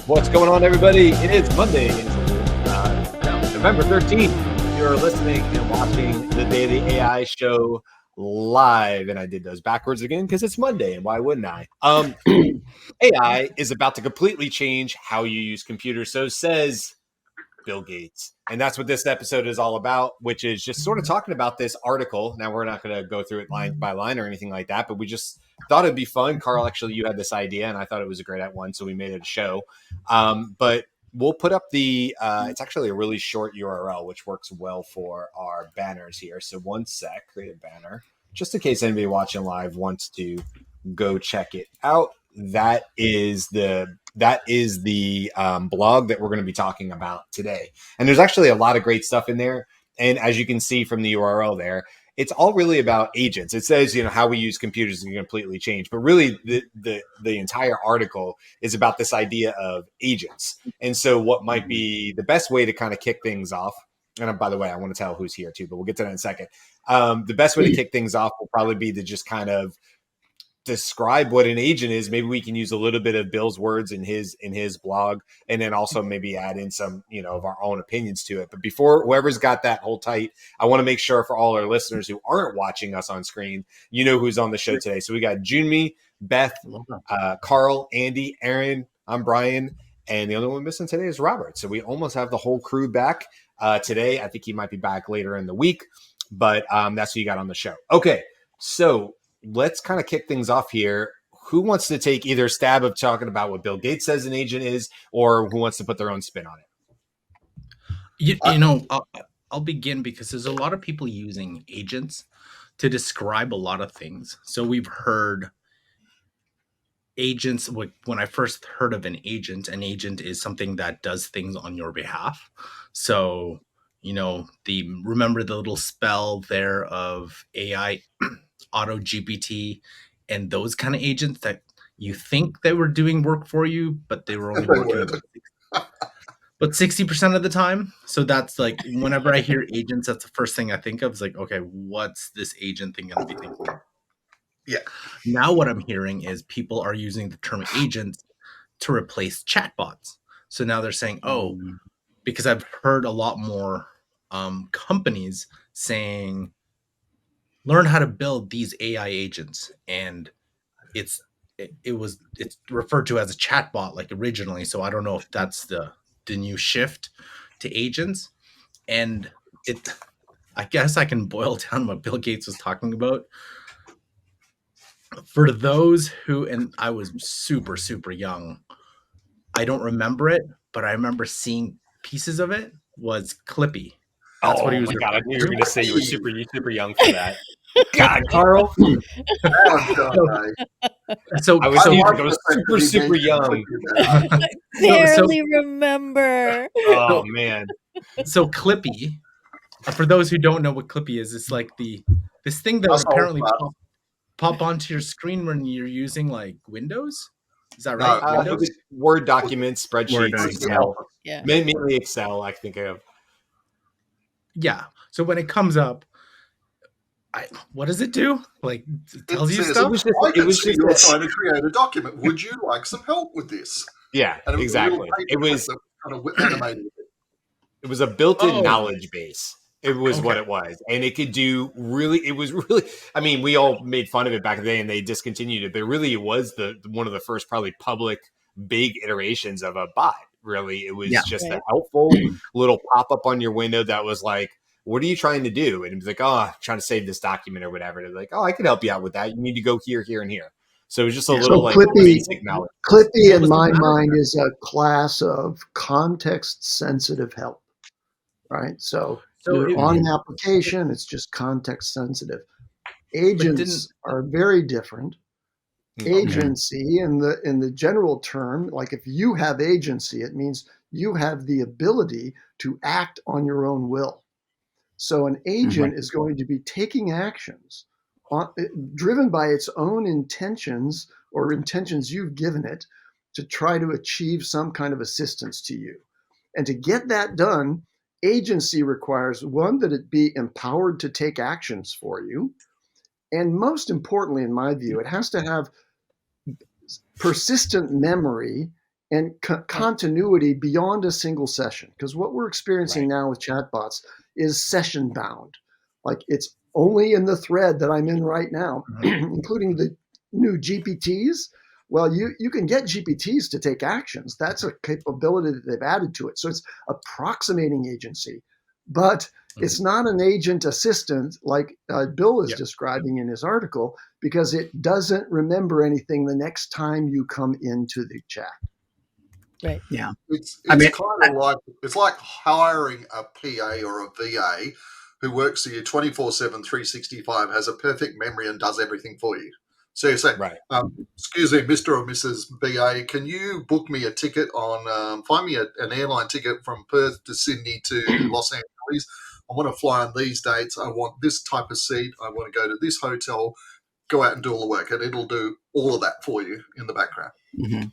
What's going on, everybody? It is Monday, November 13th. You're listening and watching the Daily AI Show live. And I did those backwards again because it's Monday, and why wouldn't I? AI is about to completely change how you use computers, so says Bill Gates. And that's what this episode is all about, which is just sort of talking about this article. Now, we're not going to go through it line by line or anything like that, but we just thought it'd be fun. Carl, actually, you had this idea, and I thought it was a great one, so we made it a show. But we'll put up it's actually a really short URL, which works well for our banners here. So one sec, create a banner, just in case anybody watching live wants to go check it out. That is the blog that we're going to be talking about today. And there's actually a lot of great stuff in there. And as you can see from the URL there, it's all really about agents. It says, how we use computers is completely changed. But really, the entire article is about this idea of agents. And so what might be the best way to kind of kick things off, and by the way, I want to tell who's here too, but we'll get to that in a second. The best way to kick things off will probably be to just kind of describe what an agent is. Maybe we can use a little bit of Bill's words in his blog, and then also maybe add in some of our own opinions to it. But before, whoever's got that, hold tight. I want to make sure for all our listeners who aren't watching us on screen, who's on the show today. So we got Junmi, Beth, Carl, Andy, Aaron, I'm Brian, and the only one missing today is Robert. So we almost have the whole crew back today. I think he might be back later in the week, but that's who you got on the show. Okay, so let's kind of kick things off here. Who wants to take either a stab of talking about what Bill Gates says an agent is, or who wants to put their own spin on it? I'll begin because there's a lot of people using agents to describe a lot of things. So we've heard agents. When I first heard of an agent is something that does things on your behalf. So, remember the little spell there of AI, auto GPT, and those kind of agents that you think they were doing work for you, but they were only working but 60% of the time. So that's like, whenever I hear agents, that's the first thing I think of, is like, okay, what's this agent thing going to be thinking of? Yeah. Now what I'm hearing is people are using the term agents to replace chatbots. So now they're saying, because I've heard a lot more companies saying, learn how to build these AI agents, and it's referred to as a chatbot like originally. So I don't know if that's the new shift to agents. And I guess I can boil down what Bill Gates was talking about. For those who, and I was super, super young, I don't remember it, but I remember seeing pieces of it, was Clippy. That's what he was. God, I knew you were going to say you were super young for that. God, Carl. So I was super young. I barely remember. Oh man. So Clippy, for those who don't know what Clippy is, it's like this thing that apparently pop onto your screen when you're using like Windows. Is that right? Windows? Word documents, spreadsheets, Excel. Yeah. Mainly Excel, I think of. Yeah. So when it comes up, what does it do? Like, it tells you stuff? You're trying to create a document. Would you like some help with this? Yeah, exactly. It was a built-in knowledge base. It was what it was. And it could do I mean, we all made fun of it back in the day and they discontinued it, but really it was one of the first probably public big iterations of a bot. Really, it was just a helpful little pop-up on your window that was like, what are you trying to do? And it was like, I'm trying to save this document or whatever. And they're like, I can help you out with that. You need to go here, here, and here. So it was just a little basic knowledge. Clippy in my mind is a class of context-sensitive help, right? So on an application, it's just context-sensitive. Agents are very different. Agency in the general term, like if you have agency, it means you have the ability to act on your own will. So an agent is going to be taking actions driven by its own intentions or intentions you've given it to try to achieve some kind of assistance to you. And to get that done, agency requires, one, that it be empowered to take actions for you. And most importantly, in my view, it has to have persistent memory and continuity beyond a single session. Because what we're experiencing now with chatbots is session bound. Like it's only in the thread that I'm in right now, including the new GPTs. Well, you can get GPTs to take actions. That's a capability that they've added to it. So it's approximating agency, but it's not an agent assistant like Bill is describing in his article, because it doesn't remember anything the next time you come into the chat. Right. Yeah. It's kind of like, it's like hiring a PA or a VA who works for you 24/7, 365, has a perfect memory and does everything for you. So you say, excuse me, Mr. or Mrs. BA, can you book me a ticket on, find me an airline ticket from Perth to Sydney to Los Angeles? I want to fly on these dates. I want this type of seat. I want to go to this hotel. Go out and do all the work, and it'll do all of that for you in the background. Mm-hmm.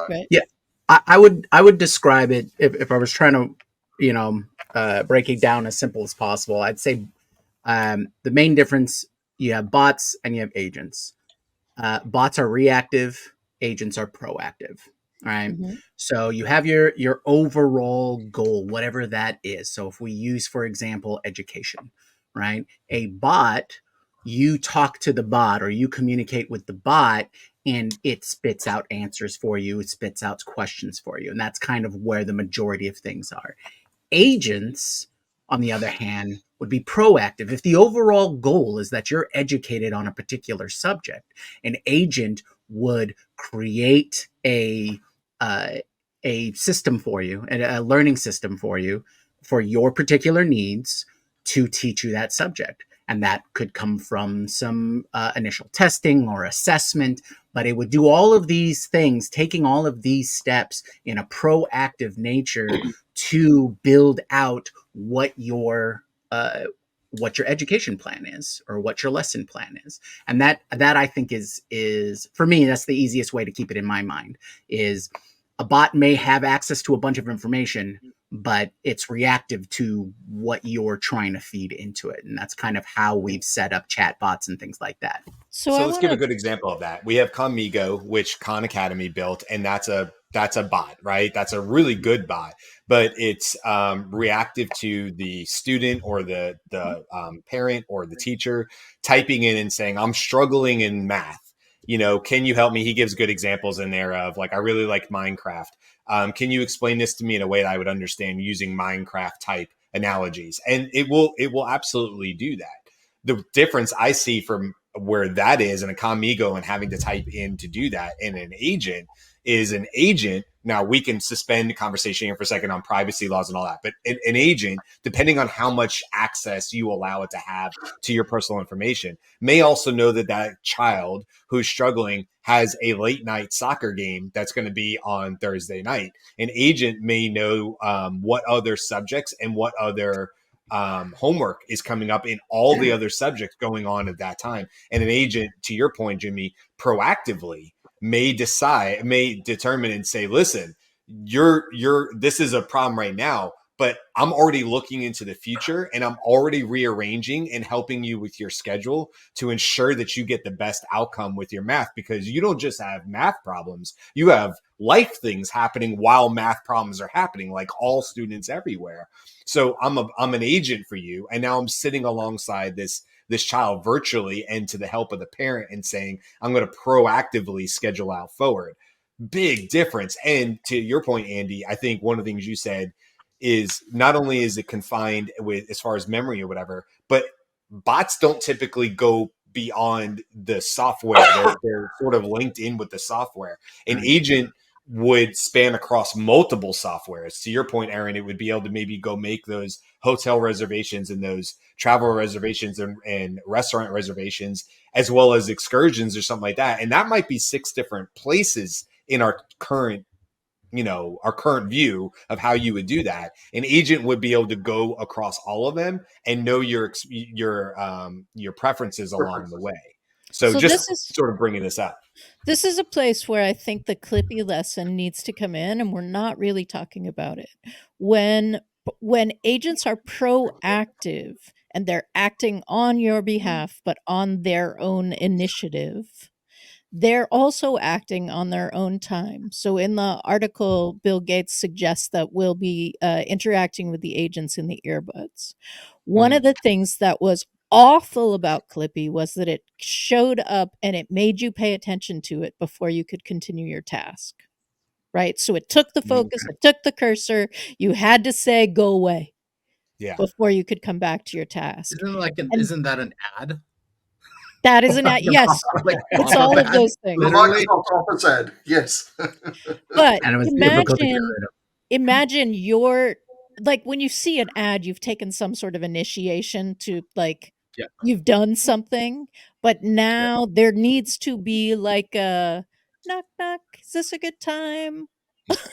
Right. Yeah, I would describe it if I was trying to, break it down as simple as possible. I'd say the main difference: you have bots and you have agents. Bots are reactive, agents are proactive. All right. Mm-hmm. So you have your overall goal, whatever that is. So if we use, for example, education, right? A bot, you talk to the bot or you communicate with the bot and it spits out answers for you. It spits out questions for you. And that's kind of where the majority of things are. Agents, on the other hand, would be proactive. If the overall goal is that you're educated on a particular subject, an agent would create a system for you, a learning system for you, for your particular needs to teach you that subject. And that could come from some initial testing or assessment, but it would do all of these things, taking all of these steps in a proactive nature to build out what your education plan is or what your lesson plan is. And that I think is for me, that's the easiest way to keep it in my mind. Is a bot may have access to a bunch of information, but it's reactive to what you're trying to feed into it. And that's kind of how we've set up chat bots and things like that. So let's give a good example of that. We have Conmigo, which Khan Academy built, and that's a bot, right? That's a really good bot, but it's reactive to the student or the parent or the teacher typing in and saying, I'm struggling in math. Can you help me? He gives good examples in there of like, I really like Minecraft. Can you explain this to me in a way that I would understand using Minecraft type analogies? And it will absolutely do that. The difference I see from where that is in a Conmigo and having to type in to do that in an agent is an agent. Now we can suspend the conversation here for a second on privacy laws and all that, but an agent, depending on how much access you allow it to have to your personal information, may also know that child who's struggling has a late night soccer game that's going to be on Thursday night. An agent may know what other subjects and what other homework is coming up in all the other subjects going on at that time. And an agent, to your point, Jimmy, proactively may determine and say, listen, this is a problem right now, but I'm already looking into the future and I'm already rearranging and helping you with your schedule to ensure that you get the best outcome with your math, because you don't just have math problems, you have life things happening while math problems are happening, like all students everywhere. So I'm an agent for you. And now I'm sitting alongside this child virtually and to the help of the parent and saying, I'm going to proactively schedule out forward. Big difference. And to your point, Andy, I think one of the things you said is not only is it confined with as far as memory or whatever, but bots don't typically go beyond the software. They're sort of linked in with the software. An agent would span across multiple softwares. To your point, Aaron, it would be able to maybe go make those hotel reservations and those travel reservations and restaurant reservations, as well as excursions or something like that. And that might be 6 different places in our current view of how you would do that. An agent would be able to go across all of them and know your preferences along the way. So just sort of bringing this up. This is a place where I think the Clippy lesson needs to come in, and we're not really talking about it. When agents are proactive and they're acting on your behalf, but on their own initiative, they're also acting on their own time. So in the article, Bill Gates suggests that we'll be interacting with the agents in the earbuds. One of the things that was awful about Clippy was that it showed up and it made you pay attention to it before you could continue your task. Right? So it took the focus, it took the cursor. You had to say, go away. Yeah. Before you could come back to your task. Isn't that an ad? That is an ad. Yes. Like, it's all of those things. The Microsoft Office ad. Yes. But and it was difficult to get rid of. Imagine your, like, when you see an ad, you've taken some sort of initiation to, like, you've done something, but now there needs to be like a knock, knock. Is this a good time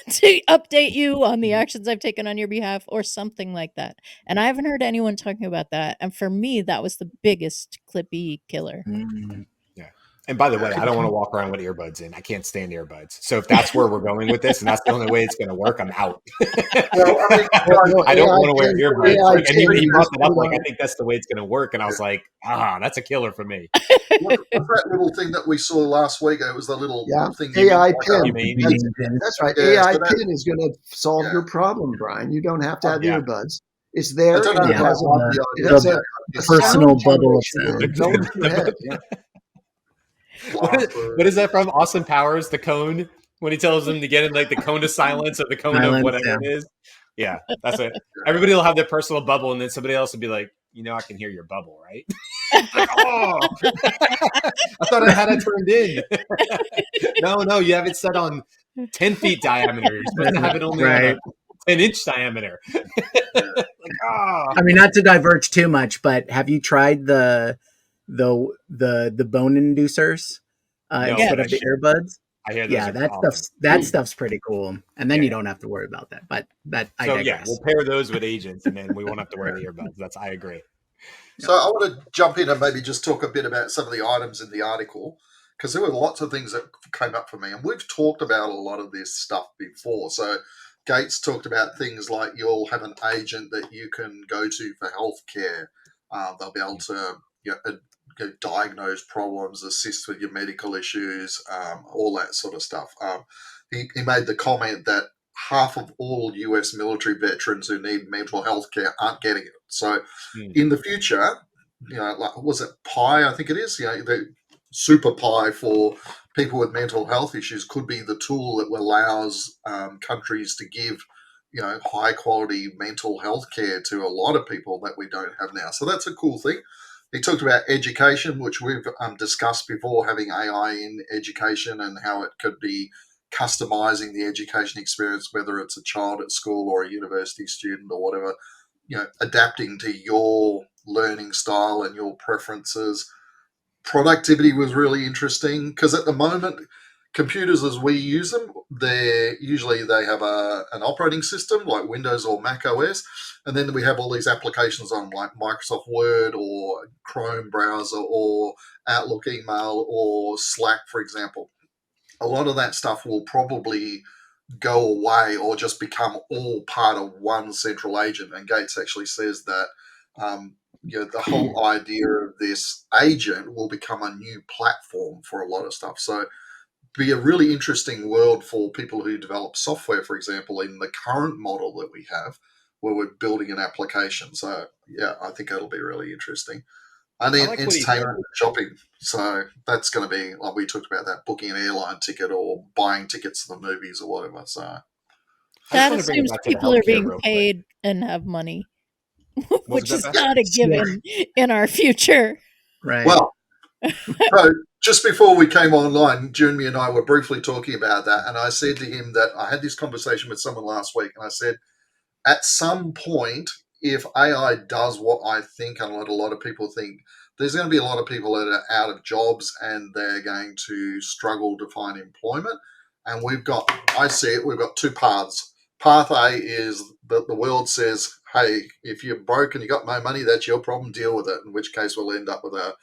to update you on the actions I've taken on your behalf or something like that? And I haven't heard anyone talking about that. And for me, that was the biggest Clippy killer. Yeah. And by the way, I don't want to walk around with earbuds in. I can't stand earbuds. So if that's where we're going with this and that's the only way it's going to work, I'm out. Well, I mean, I don't want to wear earbuds. Like, and he brought it up like, I think that's the way it's going to work. And I was like, that's a killer for me. What's that little thing that we saw last week? It was the little thing. AI pin. That's right. Yeah, AI pin is going to solve your problem, Brian. You don't have to have earbuds. It's there. I don't know It has a personal bubble of sound. Going through your head. Yeah. What is that from? Austin Powers, the cone, when he tells them to get in like the cone of silence or the cone of whatever it is. Yeah, that's it. Everybody will have their personal bubble, and then somebody else will be like, I can hear your bubble, right? Like, I thought I had it turned in. No, you have it set on 10 feet diameter. You're supposed to have it only on a 10-inch diameter. I mean, not to diverge too much, but have you tried the bone inducers instead of the earbuds? I hear those that stuff's pretty cool, and then you don't have to worry about that. But I digress. We'll pair those with agents, and then we won't have to wear the earbuds. I agree. So I want to jump in and maybe just talk a bit about some of the items in the article, because there were lots of things that came up for me, and we've talked about a lot of this stuff before. So Gates talked about things like you'll have an agent that you can go to for healthcare. They'll be able to diagnose problems, assist with your medical issues, all that sort of stuff. He made the comment that half of all US military veterans who need mental health care aren't getting it. So in the future, like, was it Pi? I think it is. The Super Pi for people with mental health issues could be the tool that allows countries to give high quality mental health care to a lot of people that we don't have now. So that's a cool thing. He talked about education, which we've discussed before, having AI in education and how it could be customizing the education experience, whether it's a child at school or a university student or whatever, adapting to your learning style and your preferences. Productivity was really interesting because at the moment, computers as we use them, they have an operating system like Windows or Mac OS, and then we have all these applications on like Microsoft Word or Chrome browser or Outlook email or Slack, for example. A lot of that stuff will probably go away or just become all part of one central agent. And Gates actually says that the whole idea of this agent will become a new platform for a lot of stuff. So be a really interesting world for people who develop software, for example, in the current model that we have, where we're building an application. So, I think it'll be really interesting. And then entertainment and shopping. So that's going to be, like we talked about, that booking an airline ticket or buying tickets to the movies or whatever. So that assumes people are being paid and have money, which is not a given in our future. Right. Well, so just before we came online, Jeremy and I were briefly talking about that, and I said to him that I had this conversation with someone last week, and I said, at some point, if AI does what I think and what a lot of people think, there's going to be a lot of people that are out of jobs and they're going to struggle to find employment. And we've got two paths. Path A is that the world says, hey, if you're broke and you got no money, that's your problem, deal with it, in which case we'll end up with a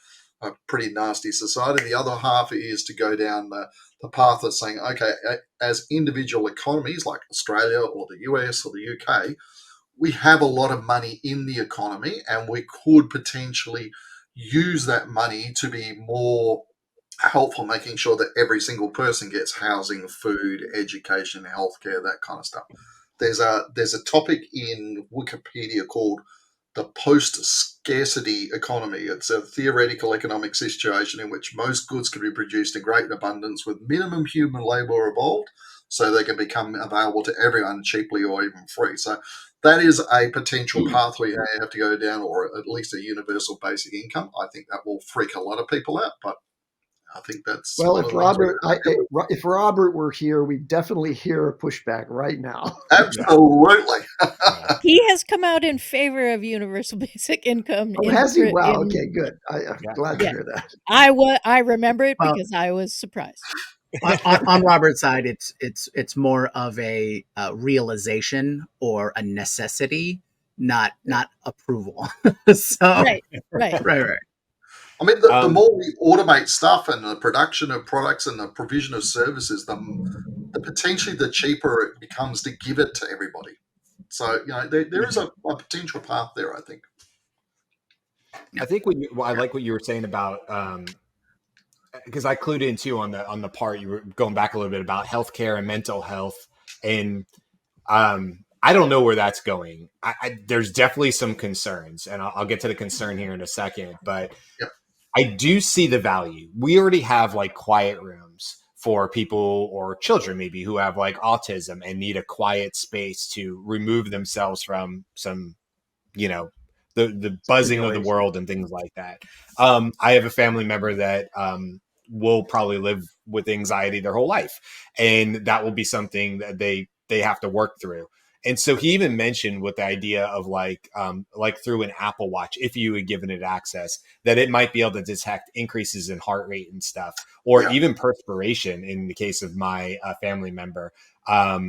pretty nasty society. The other half is to go down the path of saying, okay, as individual economies like Australia or the US or the UK, we have a lot of money in the economy and we could potentially use that money to be more helpful making sure that every single person gets housing, food, education, healthcare, that kind of stuff. There's a topic in Wikipedia called the post-scarcity economy. It's a theoretical economic situation in which most goods can be produced in great abundance with minimum human labor involved, so they can become available to everyone cheaply or even free. So that is a potential pathway you have to go down, or at least a universal basic income. I think that will freak a lot of people out, but I think that's well. If Robert were here, we'd definitely hear a pushback right now. Absolutely. He has come out in favor of universal basic income. Oh, has he? Wow. Okay, good. I'm glad to hear that. I remember it because I was surprised. on Robert's side, it's more of a realization or a necessity, not approval. So right. I mean, the more we automate stuff and the production of products and the provision of services, the potentially the cheaper it becomes to give it to everybody. So, there is a potential path there, I think. I think I like what you were saying about, because I clued in too on the part you were going back a little bit about healthcare and mental health, and I don't know where that's going. There's definitely some concerns, and I'll get to the concern here in a second, but I do see the value. We already have like quiet rooms for people or children maybe who have like autism and need a quiet space to remove themselves from some, the buzzing of the world and things like that. I have a family member that will probably live with anxiety their whole life, and that will be something that they have to work through. And so he even mentioned with the idea of like through an Apple Watch, if you had given it access, that it might be able to detect increases in heart rate and stuff, or even perspiration. In the case of my family member, a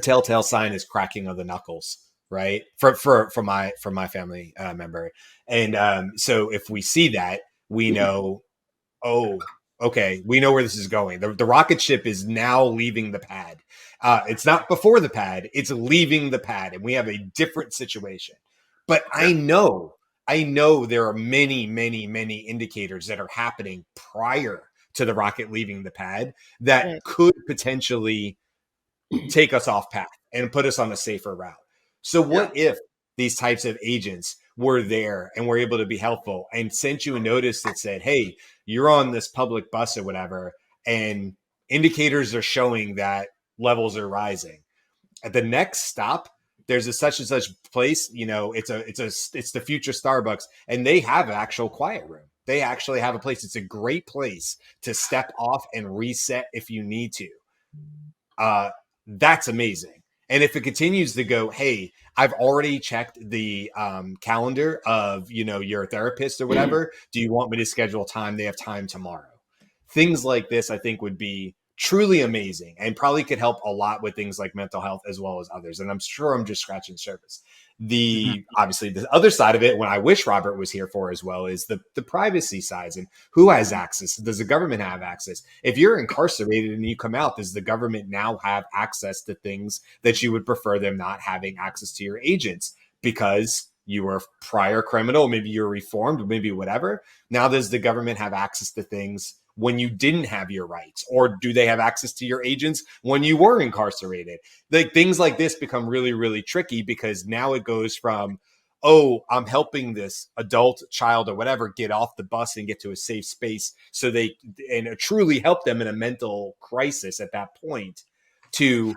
telltale sign is cracking of the knuckles, right? For my family member. And so if we see that, we know, oh, okay, we know where this is going. The rocket ship is now leaving the pad. It's not before the pad, it's leaving the pad, and we have a different situation. But I know there are many, many, many indicators that are happening prior to the rocket leaving the pad that could potentially take us off path and put us on a safer route. So what if these types of agents were there and were able to be helpful and sent you a notice that said, hey, you're on this public bus or whatever, and indicators are showing that levels are rising. At the next stop, there's a such and such place, it's the future Starbucks, and they have an actual quiet room. They actually have a place. It's a great place to step off and reset if you need to. That's amazing. And if it continues to go, hey, I've already checked the calendar of, your therapist or whatever. Do you want me to schedule time? They have time tomorrow. Things like this, I think, would be truly amazing and probably could help a lot with things like mental health as well as others. And I'm sure I'm just scratching the surface. Obviously the other side of it, when I wish Robert was here for as well, is the privacy sides and who has access. Does the government have access? If you're incarcerated and you come out, does the government now have access to things that you would prefer them not having access to your agents because you were prior criminal, maybe you're reformed, maybe whatever. Now does the government have access to things when you didn't have your rights, or do they have access to your agents when you were incarcerated? Like things like this become really, really tricky because now it goes from, oh, I'm helping this adult child or whatever get off the bus and get to a safe space so they and truly help them in a mental crisis at that point, to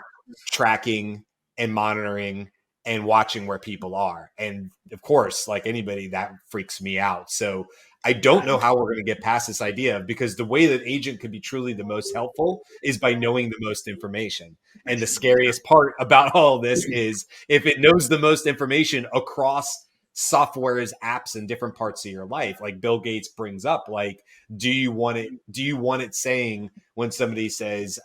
tracking and monitoring and watching where people are. And of course, like anybody, that freaks me out. So I don't know how we're going to get past this idea, because the way that agent could be truly the most helpful is by knowing the most information. And the scariest part about all this is if it knows the most information across softwares, apps, and different parts of your life, like Bill Gates brings up, like, do you want it saying when somebody says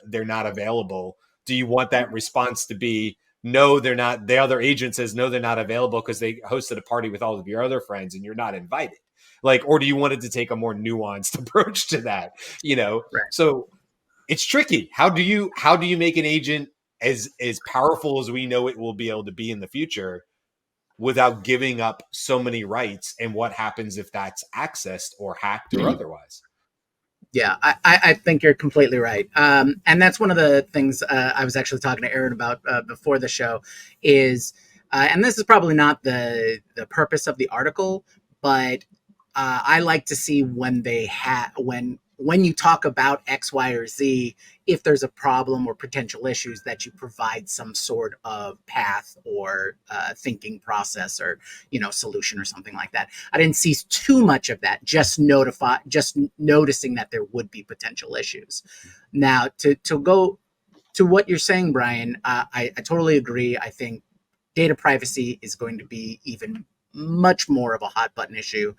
they're not available, do you want that response to be, no, they're not? The other agent says, no, they're not available because they hosted a party with all of your other friends and you're not invited. Like, or do you want it to take a more nuanced approach to that? Right. So it's tricky. How do you make an agent as powerful as we know it will be able to be in the future without giving up so many rights? And what happens if that's accessed or hacked or otherwise? Yeah, I think you're completely right. And that's one of the things I was actually talking to Aaron about before the show is, and this is probably not the purpose of the article, but I like to see when they when you talk about X, Y, or Z, if there's a problem or potential issues, that you provide some sort of path or thinking process or solution or something like that. I didn't see too much of that. Just noticing that there would be potential issues. Now, to go to what you're saying, Brian, I totally agree. I think data privacy is going to be even much more of a hot button issue,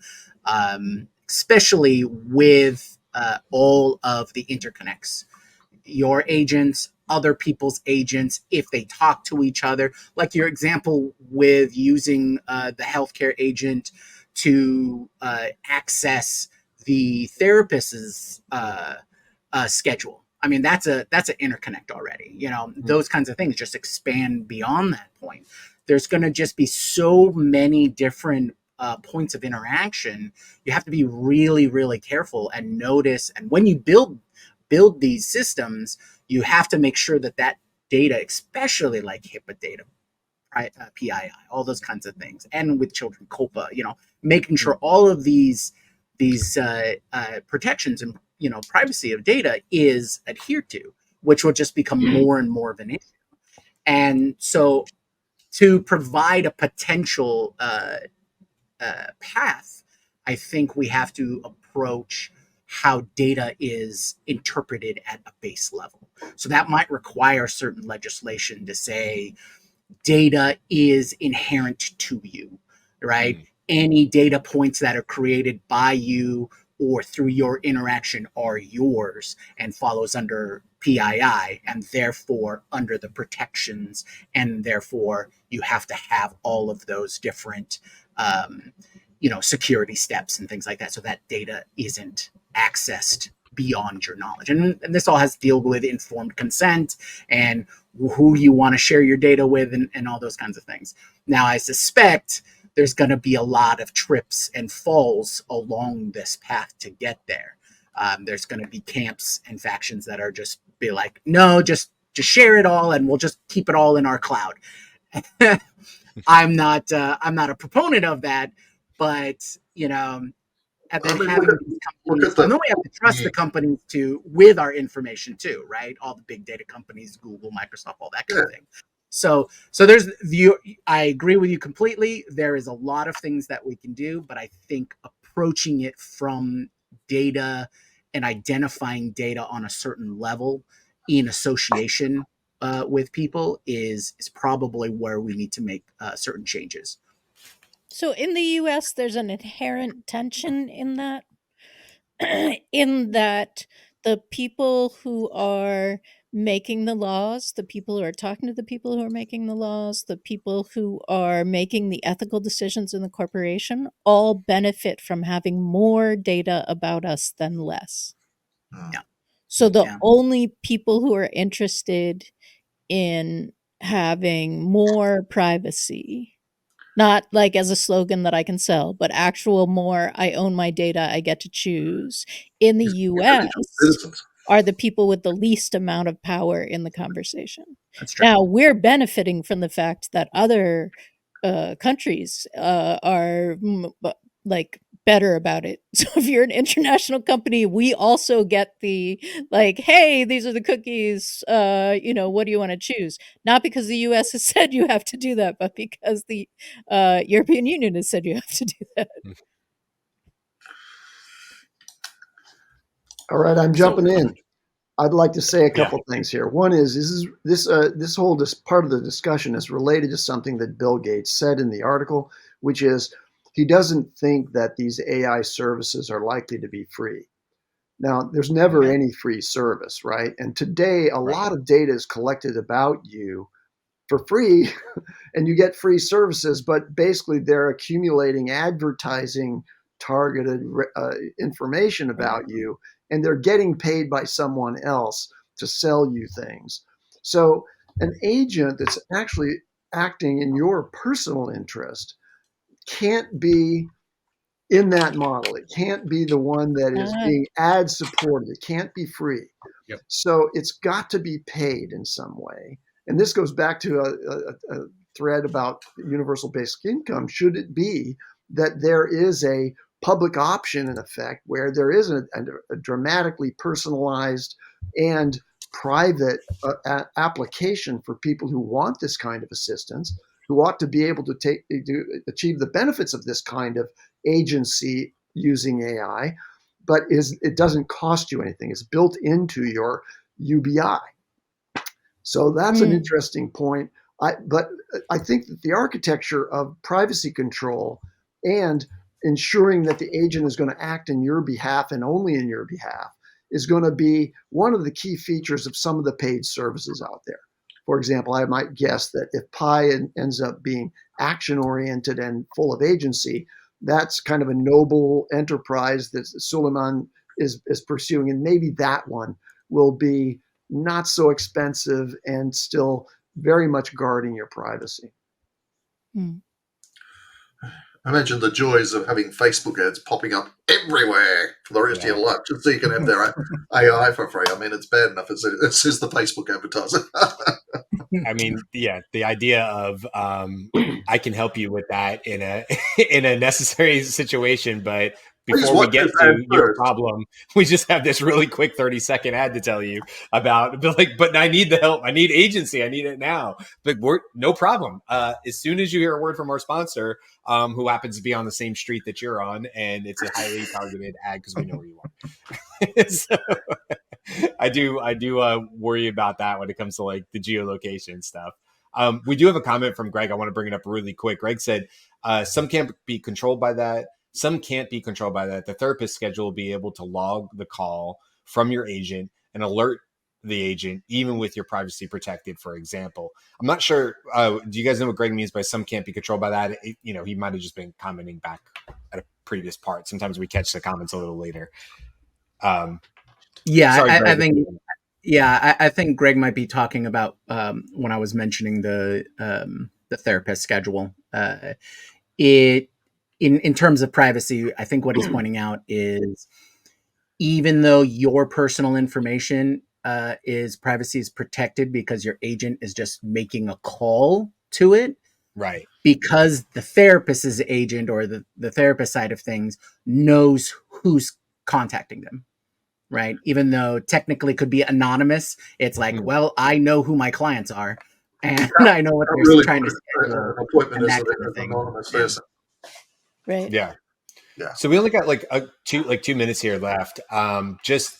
especially with all of the interconnects. Your agents, other people's agents, if they talk to each other, like your example with using the healthcare agent to access the therapist's schedule. I mean, that's an interconnect already. Those kinds of things just expand beyond that point. There's going to just be so many different points of interaction. You have to be really, really careful and notice. And when you build these systems, you have to make sure that data, especially like HIPAA data, PII, all those kinds of things, and with children, COPA, making sure all of these protections and privacy of data is adhered to, which will just become more and more of an issue. And so, to provide a potential path, I think we have to approach how data is interpreted at a base level. So that might require certain legislation to say data is inherent to you, right? Any data points that are created by you or through your interaction are yours and follows under PII, and therefore under the protections, and therefore you have to have all of those different security steps and things like that, so that data isn't accessed beyond your knowledge. And this all has to deal with informed consent and who you want to share your data with, and all those kinds of things. Now, I suspect there's going to be a lot of trips and falls along this path to get there. There's going to be camps and factions that are just be like, no, just share it all, and we'll just keep it all in our cloud. I'm not a proponent of that, but and then having these companies, and then we have to trust the companies with our information too, right? All the big data companies, Google, Microsoft, all that kind of thing. So I agree with you completely. There is a lot of things that we can do, but I think approaching it from data and identifying data on a certain level in association with people is probably where we need to make certain changes. So in the US, there's an inherent tension in that, in that the people who are making the laws, the people who are talking to the people who are making the laws, the people who are making the ethical decisions in the corporation all benefit from having more data about us than less. Yeah. So the only people who are interested in having more privacy, not like as a slogan that I can sell, but actual more, I own my data, I get to choose, in the US are the people with the least amount of power in the conversation. That's true. Now, we're benefiting from the fact that other countries are like better about it. So if you're an international company, we also get the like, hey, these are the cookies, what do you want to choose? Not because the US has said you have to do that, but because the European Union has said you have to do that. All right, I'm jumping in. I'd like to say a couple things here. One is this whole part of the discussion is related to something that Bill Gates said in the article, which is he doesn't think that these AI services are likely to be free. Now, there's never any free service, right? And today, a lot of data is collected about you for free, and you get free services, but basically they're accumulating advertising targeted information about you, and they're getting paid by someone else to sell you things. So an agent that's actually acting in your personal interest can't be in that model. It can't be the one that is Ah. being ad supported. It can't be free. Yep. So it's got to be paid in some way. And this goes back to a thread about universal basic income. Should it be that there is a public option in effect where there is a dramatically personalized and private application for people who want this kind of assistance, who ought to be able to achieve the benefits of this kind of agency using AI, but it doesn't cost you anything. It's built into your UBI. So that's an interesting point. But I think that the architecture of privacy control and ensuring that the agent is going to act in your behalf and only in your behalf is going to be one of the key features of some of the paid services out there. For example, I might guess that if Pi ends up being action-oriented and full of agency, that's kind of a noble enterprise that Suleiman is pursuing. And maybe that one will be not so expensive and still very much guarding your privacy. Imagine the joys of having Facebook ads popping up everywhere for the rest of your life, just so you can have their AI for free. I mean, it's bad enough as the Facebook advertiser. I mean, yeah, the idea of I can help you with that in a in a necessary situation, but before we get to your problem, we just have this really quick 30-second ad to tell you about. But I need the help. I need agency. I need it now. But no problem. As soon as you hear a word from our sponsor, who happens to be on the same street that you're on, and it's a highly targeted ad because we know where you are. So, I do worry about that when it comes to like the geolocation stuff. We do have a comment from Greg. I want to bring it up really quick. Greg said, some can't be controlled by that. Some can't be controlled by that. The therapist schedule will be able to log the call from your agent and alert the agent, even with your privacy protected, for example. I'm not sure. Do you guys know what Greg means by some can't be controlled by that? He might have just been commenting back at a previous part. Sometimes we catch the comments a little later. Yeah, sorry, I think. Yeah, I think Greg might be talking about when I was mentioning the therapist schedule. In terms of privacy, I think what he's pointing out is even though your personal information privacy is protected because your agent is just making a call to it, right? Because the therapist's agent or the therapist side of things knows who's contacting them. Right. Even though technically could be anonymous, it's like, well, I know who my clients are and I know what they're really trying to schedule. An appointment as an anonymous person. Right. Yeah. So we only got like 2 minutes here left. Just,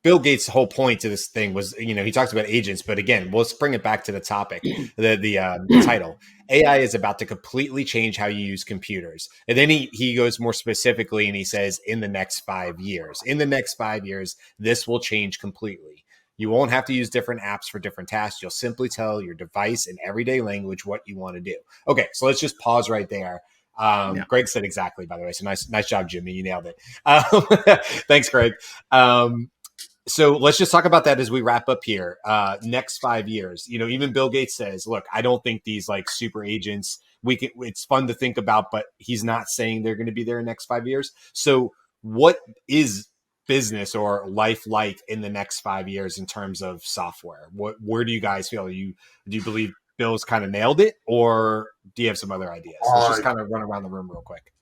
Bill Gates' whole point to this thing was, he talks about agents, but again, let's bring it back to the topic, the title. AI is about to completely change how you use computers. And then he goes more specifically and he says, in the next 5 years, this will change completely. You won't have to use different apps for different tasks. You'll simply tell your device in everyday language what you want to do. Okay, so let's just pause right there. Greg said exactly, by the way. So nice job, Jimmy. You nailed it. Thanks, Greg. So let's just talk about that as we wrap up here. Next 5 years, even Bill Gates says, look, I don't think these like super agents, it's fun to think about, but he's not saying they're going to be there in the next 5 years. So what is business or life like in the next 5 years in terms of software? Where do you guys feel? Do you believe Bill's kind of nailed it, or do you have some other ideas? Let's just kind of run around the room real quick.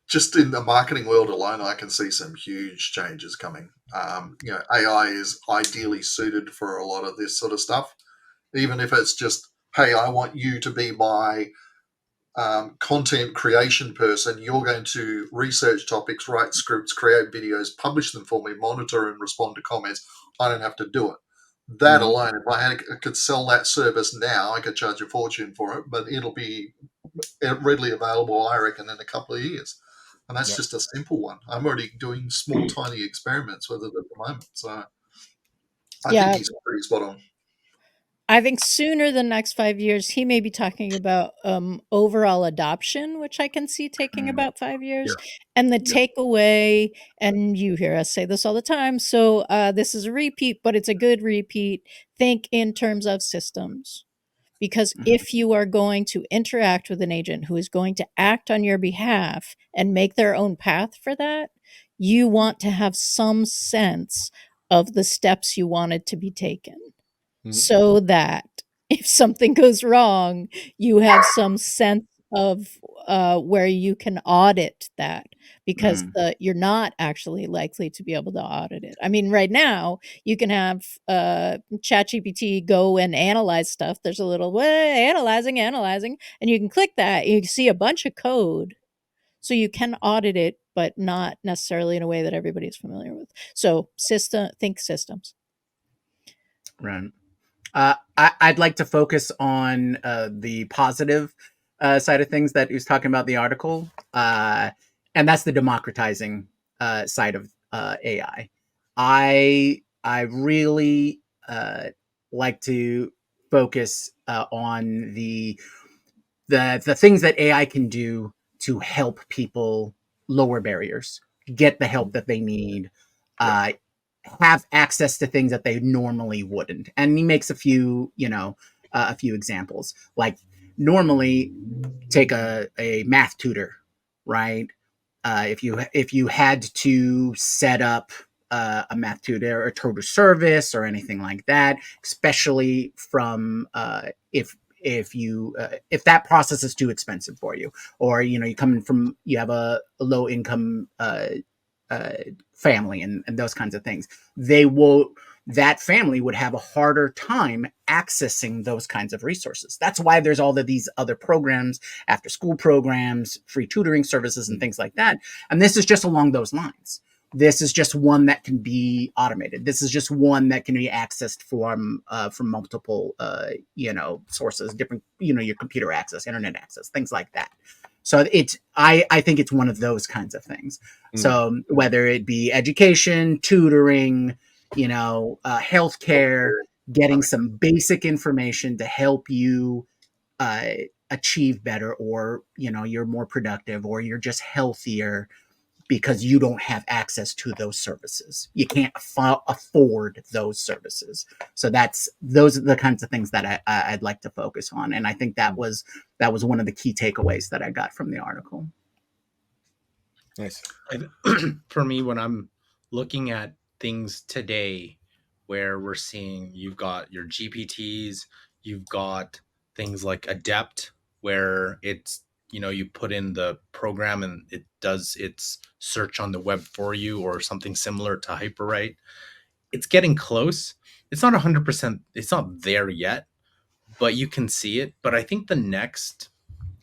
Just in the marketing world alone, I can see some huge changes coming. AI is ideally suited for a lot of this sort of stuff. Even if it's just, hey, I want you to be my content creation person. You're going to research topics, write scripts, create videos, publish them for me, monitor and respond to comments. I don't have to do it. That alone, if I could sell that service now, I could charge a fortune for it, but it'll be readily available, I reckon, in a couple of years. And that's just a simple one. I'm already doing small, tiny experiments with it at the moment. So I think he's pretty spot on. I think sooner than next 5 years, he may be talking about overall adoption, which I can see taking about 5 years. And the takeaway, and you hear us say this all the time, so this is a repeat, but it's a good repeat. Think in terms of systems. Because if you are going to interact with an agent who is going to act on your behalf and make their own path for that, you want to have some sense of the steps you wanted to be taken, so that if something goes wrong, you have some sense of where you can audit that, because you're not actually likely to be able to audit it. I mean, right now you can have ChatGPT go and analyze stuff. There's a little analyzing, and you can click that. You see a bunch of code, so you can audit it, but not necessarily in a way that everybody's familiar with. So think systems. Right. I'd like to focus on the positive side of things that he was talking about in the article, and that's the democratizing side of AI. I really like to focus on the things that AI can do to help people lower barriers, get the help that they need, have access to things that they normally wouldn't. And he makes a few examples. Like, normally, take a math tutor, right? If you had to set up a math tutor or tutor service or anything like that, especially from if that process is too expensive for you, or you have a low income family and those kinds of things, that family would have a harder time accessing those kinds of resources. That's why there's all of these other programs, after school programs, free tutoring services, and things like that. And this is just along those lines. This is just one that can be automated. This is just one that can be accessed from multiple sources, different, your computer access, internet access, things like that. So I think it's one of those kinds of things. So whether it be education, tutoring, healthcare, getting some basic information to help you achieve better, or you're more productive, or you're just healthier because you don't have access to those services. You can't afford those services. So those are the kinds of things that I'd like to focus on. And I think that was one of the key takeaways that I got from the article. Nice. For me, when I'm looking at things today, where we're seeing you've got your GPTs, you've got things like Adept, where it's, you put in the program and it does its search on the web for you, or something similar to Hyperwrite. It's getting close. It's not 100%. It's not there yet, but you can see it. But I think the next,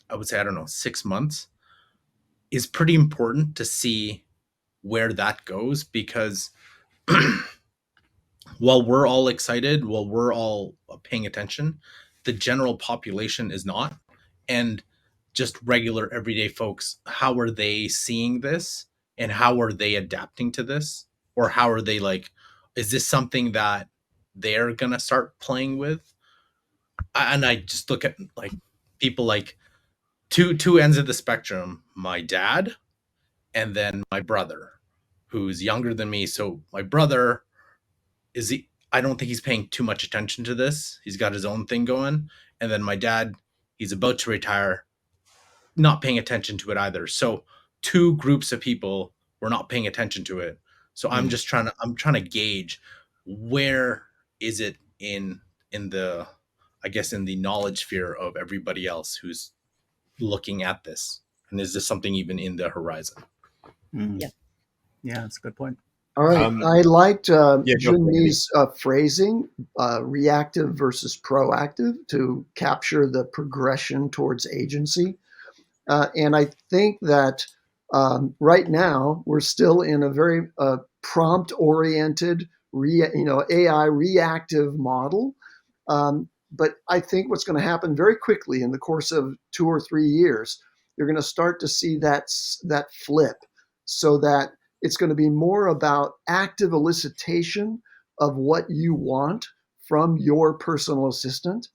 I would say, 6 months is pretty important to see where that goes, because while we're all excited, while we're all paying attention, the general population is not. And just regular everyday folks, how are they seeing this, and how are they adapting to this? Or how are they, like, is this something that they're going to start playing with? And I just look at, like, people like two ends of the spectrum, my dad and then my brother, who's younger than me. So my brother I don't think he's paying too much attention to this. He's got his own thing going. And then my dad, he's about to retire, not paying attention to it either. So two groups of people were not paying attention to it. So I'm just trying to gauge, where is it in the, I guess, in the knowledge sphere of everybody else who's looking at this, and is this something even in the horizon? Yeah, that's a good point. All right. I liked Junmi's phrasing, reactive versus proactive, to capture the progression towards agency. And I think that right now we're still in a very prompt-oriented, AI reactive model. But I think what's going to happen very quickly in the course of 2 or 3 years, you're going to start to see that flip, so that it's going to be more about active elicitation of what you want from your personal assistant.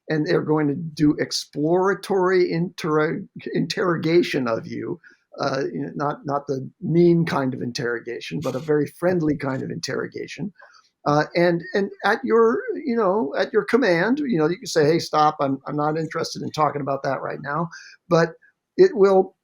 And they're going to do exploratory interrogation of you, not the mean kind of interrogation, but a very friendly kind of interrogation. And at your command, you can say, hey, stop, I'm not interested in talking about that right now. But it will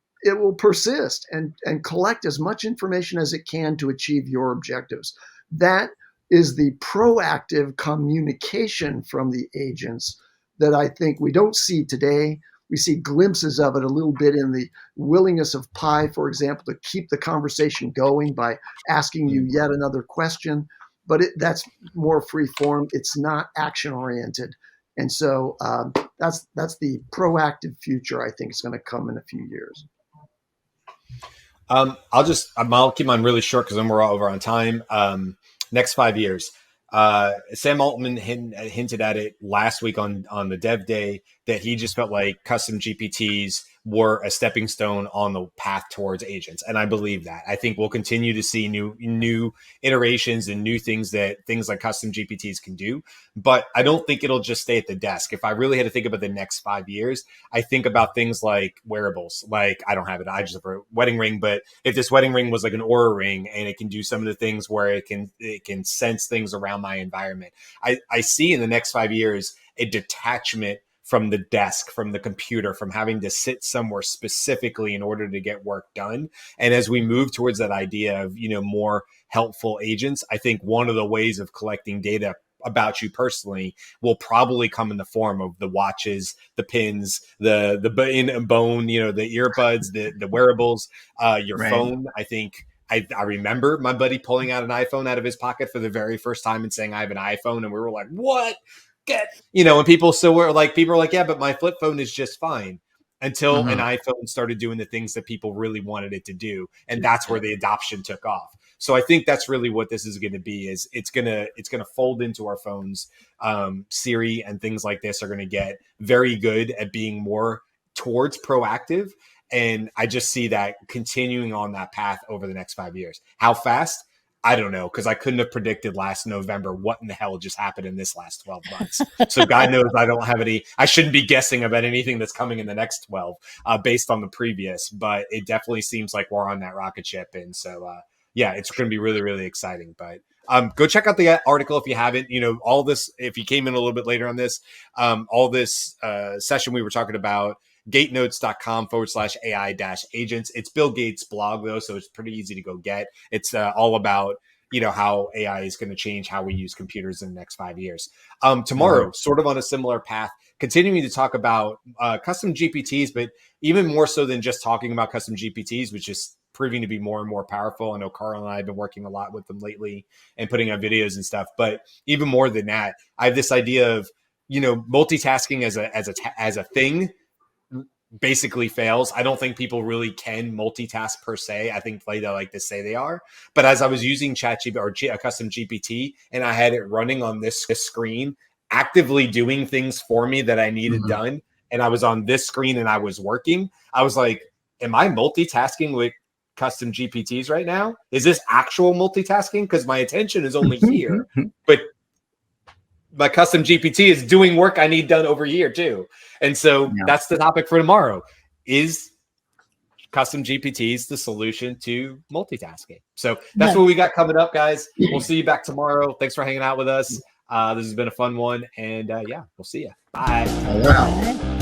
persist and collect as much information as it can to achieve your objectives. That is the proactive communication from the agents that I think we don't see today. We see glimpses of it a little bit in the willingness of Pi, for example, to keep the conversation going by asking you yet another question. But that's more free form. It's not action oriented. And so that's the proactive future I think is going to come in a few years. I'll keep mine really short because then we're all over on time. Next 5 years. Sam Altman hinted at it last week on the Dev Day that he just felt like custom GPTs were a stepping stone on the path towards agents. And I believe that. I think we'll continue to see new iterations and new things that things like custom GPTs can do. But I don't think it'll just stay at the desk. If I really had to think about the next 5 years, I think about things like wearables. Like, I don't have it. I just have a wedding ring. But if this wedding ring was like an Aura ring and it can do some of the things where it can sense things around my environment, I see in the next 5 years a detachment from the desk, from the computer, from having to sit somewhere specifically in order to get work done. And as we move towards that idea of, more helpful agents, I think one of the ways of collecting data about you personally will probably come in the form of the watches, the pins, the bone, the earbuds, the wearables, your phone. I think I remember my buddy pulling out an iPhone out of his pocket for the very first time and saying, I have an iPhone. And we were like, what? And people still were like, yeah, but my flip phone is just fine, until an iPhone started doing the things that people really wanted it to do. And that's where the adoption took off. So I think that's really what this is going to be, is it's going to fold into our phones. Siri and things like this are going to get very good at being more towards proactive. And I just see that continuing on that path over the next 5 years. How fast? I don't know, because I couldn't have predicted last November what in the hell just happened in this last 12 months. So God knows I shouldn't be guessing about anything that's coming in the next 12 based on the previous, but it definitely seems like we're on that rocket ship. And so, it's going to be really, really exciting. But go check out the article if you haven't. All this, if you came in a little bit later on this, all this session we were talking about, gatenotes.com/AI-agents. It's Bill Gates' blog, though, so it's pretty easy to go get. It's all about, how AI is going to change how we use computers in the next 5 years. Tomorrow, sort of on a similar path, continuing to talk about custom GPTs, but even more so than just talking about custom GPTs, which is proving to be more and more powerful. I know Carl and I have been working a lot with them lately and putting out videos and stuff, but even more than that, I have this idea of, multitasking as a thing basically fails. I don't think people really can multitask per se. I think they like to say they are. But as I was using ChatGPT or a custom GPT, and I had it running on this screen, actively doing things for me that I needed done, and I was on this screen and I was working, I was like, am I multitasking with custom GPTs right now? Is this actual multitasking? Because my attention is only here, but my custom GPT is doing work I need done over here too. And so that's the topic for tomorrow. Is custom GPTs the solution to multitasking? So that's what we got coming up, guys. We'll see you back tomorrow. Thanks for hanging out with us. This has been a fun one. And we'll see you. Bye. Wow.